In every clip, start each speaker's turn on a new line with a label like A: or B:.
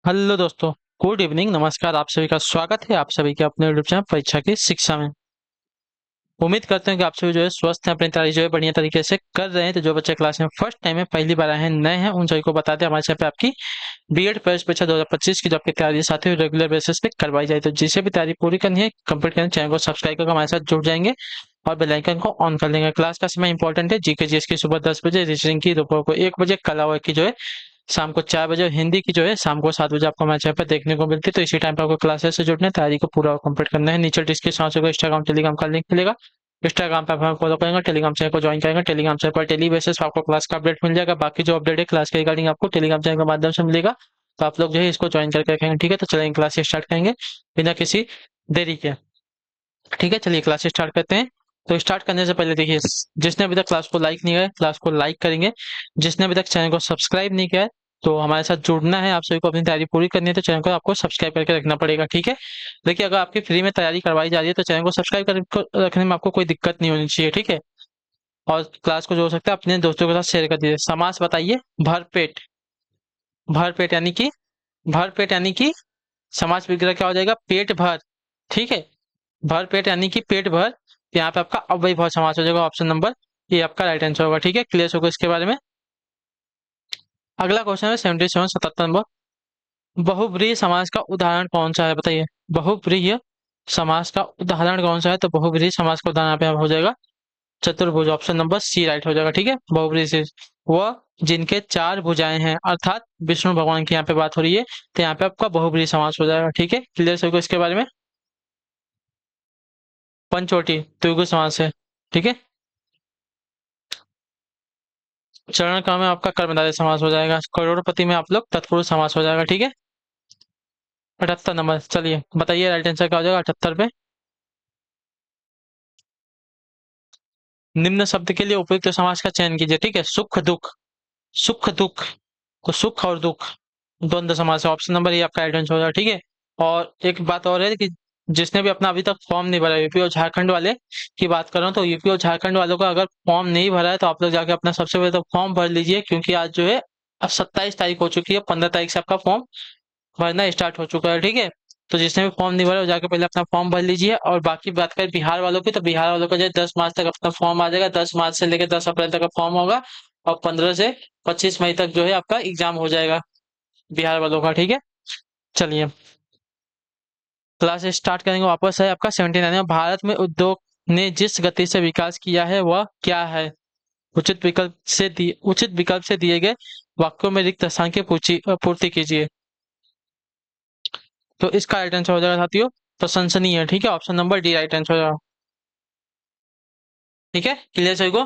A: Hello दोस्तों। Good evening, नमस्कार। आप सभी का स्वागत है आप सभी के अपने यूट्यूब चैनल परीक्षा की शिक्षा में। उम्मीद करते हैं कि आप सभी जो है स्वस्थ हैं, अपनी तैयारी जो है बढ़िया तरीके से कर रहे हैं। तो जो बच्चे क्लास में फर्स्ट टाइम है, पहली बार आए हैं, नए हैं, उन सभी को बताते हैं हमारे चैनल पे आपकी बीएड प्रवेश परीक्षा 2025 की जो आपकी तैयारी साथ ही रेगुलर बेसिस पे करवाई जाए। तो जिसे भी तैयारी पूरी करनी है, कंप्लीट करनी है, चैनल को सब्सक्राइब करके हमारे साथ जुड़ जाएंगे और बेल आइकन को ऑन कर लेंगे। क्लास का समय इंपॉर्टेंट है, जीके जीएस की सुबह 10 बजे, रीजनिंग की दोपहर को 1 बजे, कला की जो है शाम को 4 बजे और हिंदी की जो है शाम को 7 बजे आपको हमारे चैनल पर देखने को मिलती है। तो इसी टाइम पर आपको क्लासेस से जुड़ना है, तैयारी को पूरा कंप्लीट करना है। नीचे डिस्क्रिप्शन में इंस्टाग्राम टेलीग्राम का लिंक मिलेगा। इंस्टाग्राम पर आप हमें फॉलो करेंगे, टेलीग्राम चैनल को ज्वाइन करेंगे। टेलीग्राम चैनल पर डेली बेसिस पर आपको क्लास का अपडेट मिल जाएगा। बाकी जो अपडेट है क्लास के रिगार्डिंग आपको टेलीग्राम चैनल के माध्यम से मिलेगा। तो आप लोग जो है इसको ज्वाइन करके रखेंगे। ठीक है, तो चलिए क्लास स्टार्ट करेंगे बिना किसी देरी के। ठीक है, चलिए क्लास स्टार्ट करते हैं। तो स्टार्ट करने से पहले देखिए, जिसने अभी तक क्लास को लाइक नहीं किया है, क्लास को लाइक करेंगे। जिसने अभी तक चैनल को सब्सक्राइब नहीं किया है, तो हमारे साथ जुड़ना है। आप सभी को अपनी तैयारी पूरी करनी है, तो चैनल को आपको सब्सक्राइब करके रखना पड़ेगा। ठीक है, देखिए अगर आपकी फ्री में तैयारी करवाई जा रही है, तो चैनल को सब्सक्राइब कर रखने में आपको कोई दिक्कत नहीं होनी चाहिए। ठीक है, और क्लास को जो हो सकता है अपने दोस्तों के साथ शेयर कर दीजिए। समास बताइए। भरपेट। भरपेट यानी कि भरपेट यानी कि समास विग्रह क्या हो जाएगा? पेट भर। ठीक है, भर पेट यानी कि पेट भर। यहाँ पे आपका अव्ययी भाव समास हो जाएगा। ऑप्शन नंबर ये आपका राइट आंसर होगा। ठीक है, क्लियर होगा इसके बारे में। अगला क्वेश्चन है 77 77 नंबर। बहुब्रीहि समास का उदाहरण कौन सा है? बताइए। बहुब्रीहि समास का उदाहरण कौन सा है? तो बहुब्रीहि समास का उदाहरण यहाँ पे हो जाएगा चतुर्भुज। ऑप्शन नंबर सी राइट हो जाएगा। ठीक है, बहुब्रीहि से वह जिनके चार भुजाएं हैं, अर्थात विष्णु भगवान की यहाँ पे बात हो रही है। तो यहाँ पे आपका बहुब्रीहि समास हो जाएगा। ठीक है, क्लियर होगा इसके बारे में। पंचवटी द्विगु समास है। ठीक है, चरण क्रम में आपका कर्मधारय समास हो जाएगा। करोड़पति में आप लोग तत्पुरुष समास हो जाएगा। ठीक है, 78 नंबर। चलिए बताइए राइट आंसर क्या हो जाएगा 78 पे। निम्न शब्द के लिए उपयुक्त समास का चयन कीजिए। ठीक है, सुख दुख। सुख दुख, तो सुख और दुख द्वंद्व समास है। ऑप्शन नंबर ये आपका राइट आंसर हो जाएगा। ठीक है, और एक बात और है कि जिसने भी अपना अभी तक फॉर्म नहीं भरा, यूपी और झारखंड वाले की बात कर रहा हूँ, तो यूपी और झारखंड वालों का अगर फॉर्म नहीं भरा है, तो आप लोग जाके अपना सबसे पहले तो फॉर्म भर लीजिए। क्योंकि आज जो है अब 27 तारीख हो चुकी है, 15 तारीख से आपका फॉर्म भरना स्टार्ट हो चुका है। ठीक है, तो जिसने भी फॉर्म नहीं भरा वो जाके पहले अपना फॉर्म भर लीजिए। और बाकी बात करें बिहार वालों की, तो बिहार वालों का जो है 10 मार्च तक अपना फॉर्म आ जाएगा। 10 मार्च से लेकर 10 अप्रैल तक का फॉर्म होगा। और 15 से 25 मई तक जो है आपका एग्जाम हो जाएगा बिहार वालों का। ठीक है, चलिए क्लास स्टार्ट करेंगे। वापस है आपका 79 भारत में उद्योग ने जिस गति से विकास किया है वह क्या है? उचित विकल्प से दिए गए वाक्यों में रिक्त स्थान की पूर्ति कीजिए। तो इसका राइट आंसर हो जाएगा साथियों प्रशंसनीय। ठीक है, option number D right answer हो जाएगा। ठीक है, क्लियर सही को।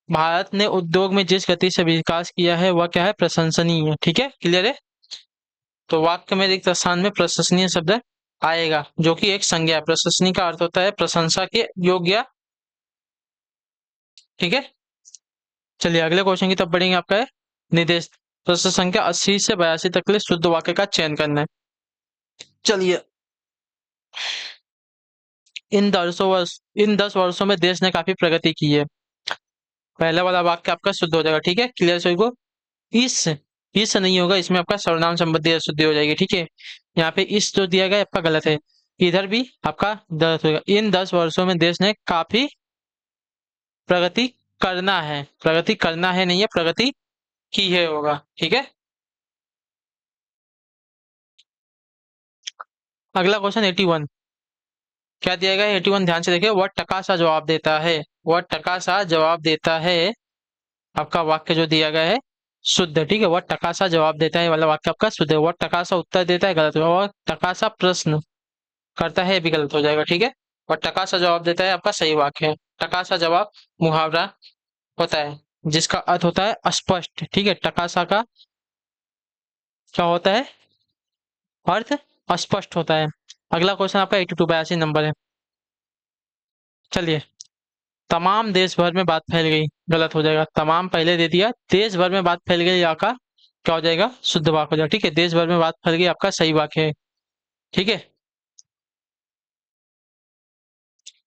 A: भारत ने उद्योग में जिस गति से विकास किया है वह क्या है? प्रशंसनीय। ठीक है, क्लियर है। तो वाक्य में रिक्त स्थान में प्रशंसनीय शब्द आएगा, जो कि एक संज्ञा है। प्रशंसनीय का अर्थ होता है प्रशंसा के योग्य। ठीक है, चलिए अगले क्वेश्चन की तरफ बढ़ेंगे। आपका है निर्देश। प्रश्न संख्या 80 से 82 तक के लिए शुद्ध वाक्य का चयन करना है। चलिए, इन 10 वर्षों में देश ने काफी प्रगति की है। पहला वाला वाक्य आपका शुद्ध हो जाएगा। ठीक है, क्लियर सभी को। इस इस नहीं होगा, इसमें आपका सर्वनाम संबंधी अशुद्धि हो जाएगी। ठीक है, यहाँ पे इस जो दिया गया है आपका गलत है। इधर भी आपका गलत होगा। इन 10 वर्षों में देश ने काफी प्रगति करना है। प्रगति करना है नहीं है, प्रगति की है होगा। ठीक है, अगला क्वेश्चन 81। क्या दिया गया है 81? ध्यान से देखिए। वह टका सा जवाब देता है। वह टका सा जवाब देता है। आपका वाक्य जो दिया गया है शुद्ध है। ठीक है, वह टका सा जवाब देता है वाला वाक्य आपका शुद्ध है। वह टका सा उत्तर देता है गलत है। वह टका सा प्रश्न करता है भी गलत हो जाएगा। ठीक है, और टका सा जवाब देता है आपका सही वाक्य है। टका सा जवाब मुहावरा होता है जिसका अर्थ होता है स्पष्ट। ठीक है, टका सा का क्या होता है? अर्थ स्पष्ट होता है। अगला क्वेश्चन आपका 82 82 नंबर है। चलिए, तमाम देश भर में बात फैल गई गलत हो जाएगा। तमाम पहले दे दिया, देश भर में बात फैल गई आपका क्या हो जाएगा? शुद्ध वाक्य हो जाएगा। ठीक है, देश भर में बात फैल गई आपका सही वाक्य है। ठीक है,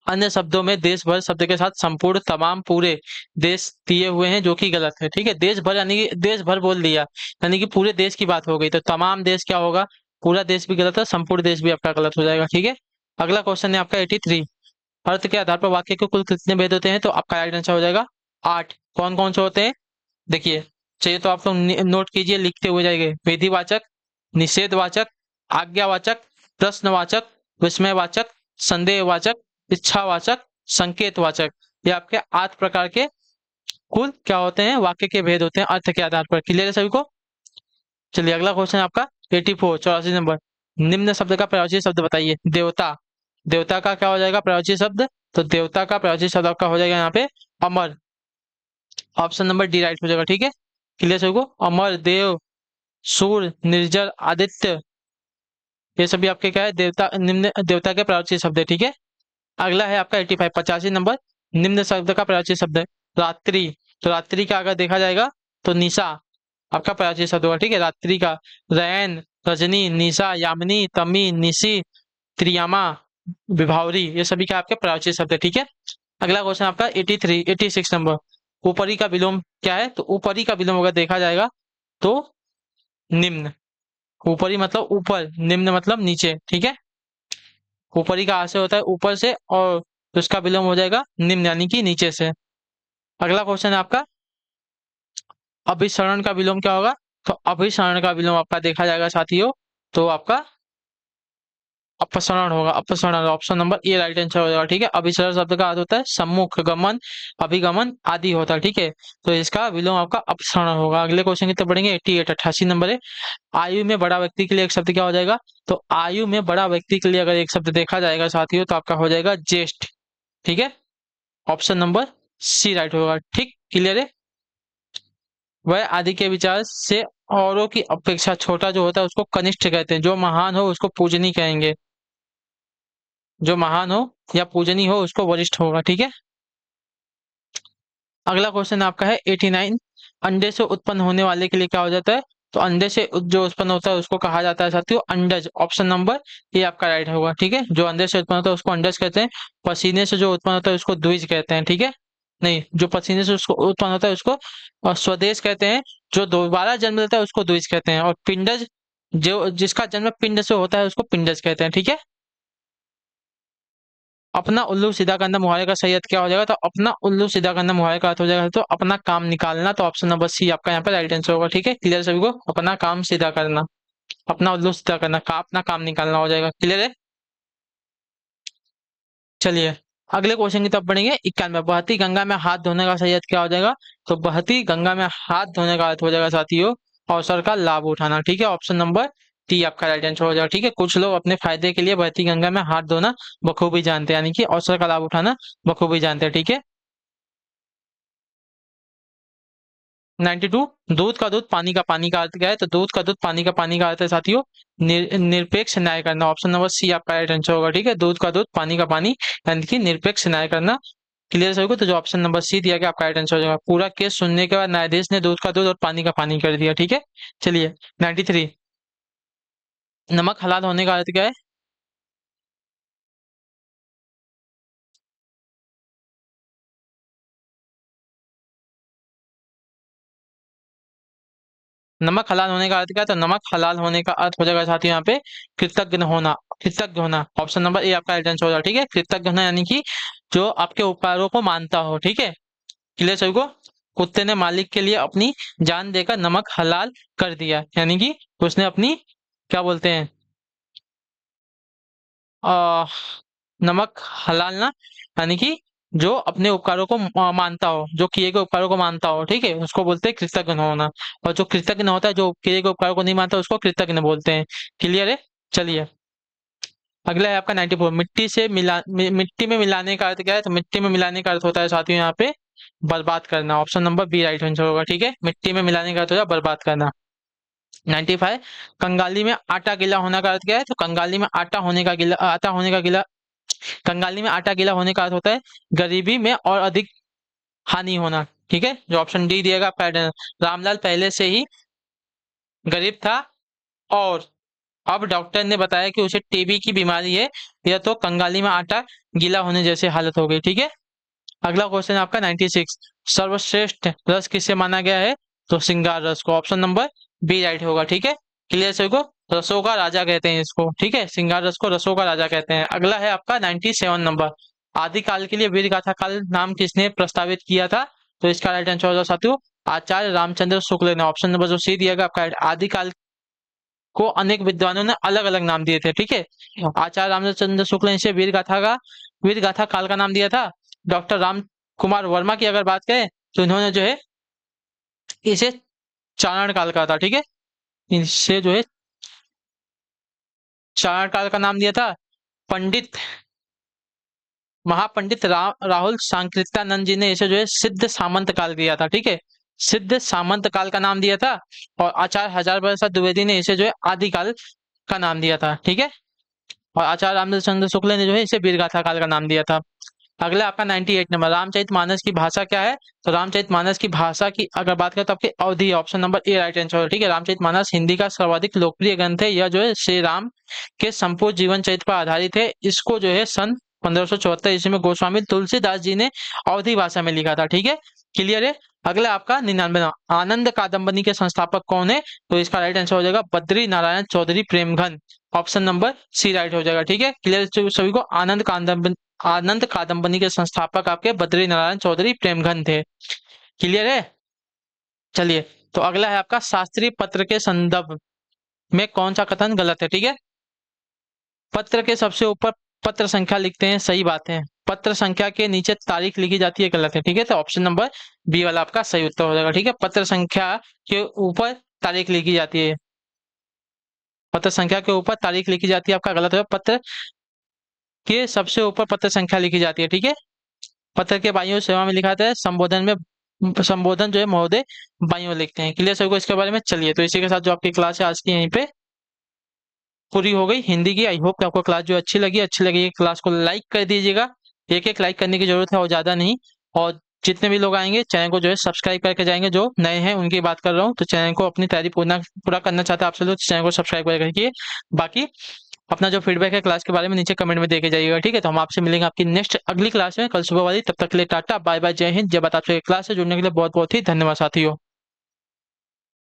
A: अन्य शब्दों में देश भर शब्द के साथ संपूर्ण, तमाम, पूरे, देश दिए हुए हैं, जो कि गलत है। ठीक है, देश भर यानी कि देश भर बोल दिया, यानी कि पूरे देश की बात हो गई, तो तमाम देश क्या होगा, पूरा देश भी गलत है, संपूर्ण देश भी आपका गलत हो जाएगा। ठीक है, अगला क्वेश्चन है आपका 83। अर्थ के आधार पर वाक्य के कुल कितने भेद होते हैं, तो आपका राइट आंसर हो जाएगा 8। कौन कौन से होते हैं देखिए, चाहिए तो आप लोग नोट कीजिए, लिखते हुए जाएंगे। विधिवाचक, निषेधवाचक, आज्ञावाचक, प्रश्नवाचक, विस्मयवाचक, संदेहवाचक, इच्छावाचक, संकेतवाचक। ये आपके 8 प्रकार के कुल क्या होते हैं, वाक्य के भेद होते हैं अर्थ के आधार पर। क्लियर है सभी को? चलिए अगला क्वेश्चन आपका 84, 84 नंबर। निम्न शब्द का प्रयोज्य शब्द बताइए। देवता, देवता का क्या हो जाएगा प्रयोज्य शब्द, तो देवता का प्रयोज्य शब्द आपका हो जाएगा यहाँ पे अमर। ऑप्शन नंबर डी राइट हो जाएगा। ठीक है, क्लियर सभी को? अमर, देव, सूर्य, निर्जर, आदित्य, ये सभी आपके क्या है, देवता, निम्न देवता के प्रयोज्य शब्द है। ठीक है, अगला है आपका 85, 85 नंबर। निम्न शब्द का प्रयोज्य शब्द है रात्रि, तो रात्रि का अगर देखा जाएगा तो निशा आपका प्रयोज्य शब्द होगा। ठीक है, रात्रि का रैन, रजनी, निशा, यामिनी, तमी, निशी, त्रियामा, विभावरी, ये सभी क्या आपके प्रयोज्य शब्द है। ठीक है, अगला क्वेश्चन आपका 83, 86 नंबर। ऊपरी का विलोम क्या है, तो ऊपरी का विलोम अगर देखा जाएगा तो निम्न। ऊपरी मतलब ऊपर, निम्न मतलब नीचे। ठीक है, ऊपरी का आशय होता है ऊपर से, और उसका विलोम हो जाएगा निम्न यानी कि नीचे से। अगला क्वेश्चन है आपका अभिसरण का विलोम क्या होगा, तो अभिसरण का विलोम आपका देखा जाएगा साथियों, तो आपका अपसरण होगा, अपसरण। Option number A right answer हो जाएगा। ठीक है, अभिसरण शब्द का अर्थ होता है सम्मुख, गमन, अभिगमन आदि होता है। ठीक है, तो इसका विलोम आपका अपसरण होगा। अगले क्वेश्चन की तरफ बढ़ेंगे 88, 88 नंबर है। आयु में बड़ा व्यक्ति के लिए एक शब्द क्या हो जाएगा, तो आयु में बड़ा व्यक्ति के लिए अगर एक शब्द देखा जाएगा साथियों, तो आपका हो जाएगा ज्येष्ठ। ठीक है, ऑप्शन नंबर सी राइट होगा। ठीक, क्लियर है? वह आदि के विचार से औरों की अपेक्षा छोटा जो होता है उसको कनिष्ठ कहते हैं। जो महान हो उसको पूजनीय कहेंगे, जो महान हो या पूजनीय हो उसको वरिष्ठ होगा। ठीक है, अगला क्वेश्चन आपका है 89। अंडे से उत्पन्न होने वाले के लिए क्या हो जाता है, तो अंडे से जो उत्पन्न होता है उसको कहा जाता है साथियों अंडज। ऑप्शन नंबर ये आपका राइट होगा। ठीक है, जो अंडे से उत्पन्न होता है उसको अंडज कहते हैं। पसीने से जो उत्पन्न होता है उसको द्विज कहते हैं। ठीक है, नहीं, जो पसीने से उसको उत्पन्न होता है उसको स्वदेश कहते हैं। जो दोबारा जन्म लेता है उसको द्विज कहते हैं। और पिंडज, जो जिसका जन्म पिंड से होता है उसको पिंडज कहते हैं। ठीक है, अपना उल्लू सीधा करना मुहावरे का सही अर्थ क्या हो जाएगा, तो अपना उल्लू सीधा करना मुहावरे का अर्थ हो जाएगा तो अपना काम निकालना। तो ऑप्शन नंबर सी आपका यहाँ पे राइट आंसर होगा। ठीक है, क्लियर सभी को? अपना काम सीधा करना, अपना उल्लू सीधा करना, अपना काम निकालना हो जाएगा। क्लियर है? चलिए अगले क्वेश्चन की तरफ बढ़ेंगे 91। बहती गंगा में हाथ धोने का सही अर्थ क्या हो जाएगा, तो बहती गंगा में हाथ धोने का अर्थ हो जाएगा साथियों अवसर का लाभ उठाना। ठीक है, ऑप्शन नंबर टी आपका राइट आंसर हो जाएगा। ठीक है, कुछ लोग अपने फायदे के लिए बहती गंगा में हाथ धोना बखूबी जानते हैं, यानी कि अवसर का लाभ उठाना बखूबी जानते हैं। ठीक है, 92। दूध का दूध पानी का पानी का अर्थ क्या है, तो दूध का दूध पानी का पानी का अर्थ है साथियों निरपेक्ष न्याय करना। ऑप्शन नंबर सी आपका राइट आंसर होगा। ठीक है, दूध का दूध पानी का पानी यानी कि निरपेक्ष न्याय करना। क्लियर सभी को? तो जो ऑप्शन नंबर सी दिया गया आपका राइट आंसर हो जाएगा। पूरा केस सुनने के बाद न्यायाधीश ने दूध का दूध और पानी का पानी कर दिया। ठीक है, चलिए 93। नमक हलाल होने का अर्थ क्या है, नमक हलाल होने का अर्थ क्या है, तो नमक हलाल होने का अर्थ हो जाएगा साथियों यहाँ पे कृतज्ञ होना, कृतज्ञ होना। ऑप्शन नंबर ए आपका राइट आंसर हो जाएगा। ठीक है, कृतज्ञ होना यानी कि जो आपके उपकारों को मानता हो। ठीक है, क्लियर सभी को? कुत्ते ने मालिक के लिए अपनी जान देकर नमक हलाल कर दिया, यानी कि उसने अपनी क्या बोलते हैं आ, नमक हलाल ना, यानी कि जो अपने उपकारों को मानता हो, जो किए गए उपकारों को मानता हो। ठीक है, उसको बोलते हैं कृतज्ञ होना। और जो कृतज्ञ होता है, जो किए गए उपकारों को नहीं मानता उसको कृतज्ञ बोलते हैं। क्लियर है? चलिए अगला है आपका 94। मिट्टी से मिट्टी में मिलाने का अर्थ क्या है, तो मिट्टी में मिलाने का अर्थ होता है साथियों यहाँ पे बर्बाद करना। Option number B right answer होगा। ठीक है, मिट्टी में मिलाने का अर्थ होता है बर्बाद करना। 95। कंगाली में आटा गीला होने का अर्थ क्या है, तो कंगाली में आटा होने का गीला, कंगाली में आटा गीला होने का अर्थ होता है गरीबी में और अधिक हानि होना। ठीक है, जो ऑप्शन डी दिएगा आपका रामलाल पहले से ही गरीब था और अब डॉक्टर ने बताया कि उसे टीबी की बीमारी है, या तो कंगाली में आटा गीला होने जैसी हालत हो गई। ठीक है, अगला क्वेश्चन आपका 96, सर्वश्रेष्ठ रस किसे माना गया है? तो श्रृंगार रस को। ऑप्शन नंबर बी राइट होगा। ठीक है, क्लियर सभी को? रसों का राजा कहते हैं इसको। ठीक है, श्रृंगार रस को रसों का राजा कहते हैं। अगला है आपका 97 नंबर, आदिकाल के लिए वीर गाथा काल नाम किसने प्रस्तावित किया था? तो इसका राइट आंसर होगा साथियों आचार्य रामचंद्र शुक्ल ने। ऑप्शन नंबर जो सी दिया गया आपका आदिकाल को अनेक विद्वानों ने अलग अलग नाम दिए थे। ठीक है, आचार्य रामचंद्र शुक्ल ने इसे वीर गाथा काल का नाम दिया था। डॉक्टर राम कुमार वर्मा की अगर बात करें तो इन्होंने जो है इसे चारण काल का था। ठीक है, इसे जो है चारण काल का नाम दिया था। पंडित महापंडित राहुल सांकृत्यानंद जी ने इसे जो है सिद्ध सामंत काल दिया था। ठीक है, सिद्ध सामंत काल का नाम दिया था। और आचार्य हजार प्रसाद द्विवेदी ने इसे जो है आदिकाल का नाम दिया था। ठीक है, और आचार्य रामचंद्र शुक्ल ने जो है इसे वीरगाथा काल का नाम दिया था। अगला आपका 98 नंबर, रामचरितमानस की भाषा क्या है? तो रामचरितमानस की भाषा की अगर बात करें तो आपकी अवधि। Option number A right answer है। ठीक है, रामचरितमानस हिंदी का सर्वाधिक लोकप्रिय ग्रंथ है। यह जो है श्री राम के संपूर्ण जीवन चरित्र पर आधारित है। इसको जो है सन 1574 ईस्वी में गोस्वामी तुलसीदास जी ने अवधि भाषा में लिखा था। ठीक है, क्लियर है? अगला आपका 99, आनंद कादम्बनी के संस्थापक कौन है? तो इसका राइट आंसर हो जाएगा Badri Narayan Chaudhary Premghan. Option number C right हो जाएगा। ठीक है, क्लियर सभी को? आनंद कादम्बनी के संस्थापक आपके बद्री नारायण चौधरी प्रेमघन थे। क्लियर है? चलिए, तो अगला है आपका शास्त्रीय पत्र के संदर्भ में कौन सा कथन गलत है? ठीक है, पत्र के सबसे ऊपर पत्र संख्या लिखते हैं, सही बात है। पत्र संख्या के नीचे तारीख लिखी जाती है, गलत है। ठीक है, तो ऑप्शन नंबर बी वाला आपका सही उत्तर हो जाएगा। ठीक है, पत्र संख्या के ऊपर तारीख लिखी जाती है, पत्र संख्या के ऊपर तारीख लिखी जाती है, आपका गलत है। पत्र के सबसे ऊपर पत्र संख्या लिखी जाती है। ठीक है, पत्र के बाइयों सेवा में लिखा था, संबोधन में संबोधन जो है महोदय बाइयों लिखते हैं। क्लियर सभी को इसके बारे में? चलिए, तो इसी के साथ जो आपकी क्लास है आज की यहीं पे पूरी हो गई हिंदी की। आई होप कि आपको क्लास जो अच्छी लगी क्लास को लाइक कर दीजिएगा। एक एक लाइक करने की जरूरत है और ज्यादा नहीं। और जितने भी लोग आएंगे चैनल को जो है सब्सक्राइब करके जाएंगे, जो नए हैं उनकी बात कर रहा हूँ। तो चैनल को अपनी तैयारी पूरा करना चाहते हैं आप सब लोग, चैनल को सब्सक्राइब करके रखिए। बाकी अपना जो फीडबैक है क्लास के बारे में नीचे कमेंट में देके जाइएगा। ठीक है, तो हम आपसे मिलेंगे आपकी नेक्स्ट अगली क्लास में कल सुबह वाली। तब तक के लिए टाटा बाय बाय, जय हिंद, जय भारत। आपसे क्लास से जुड़ने के लिए बहुत बहुत ही धन्यवाद साथियों।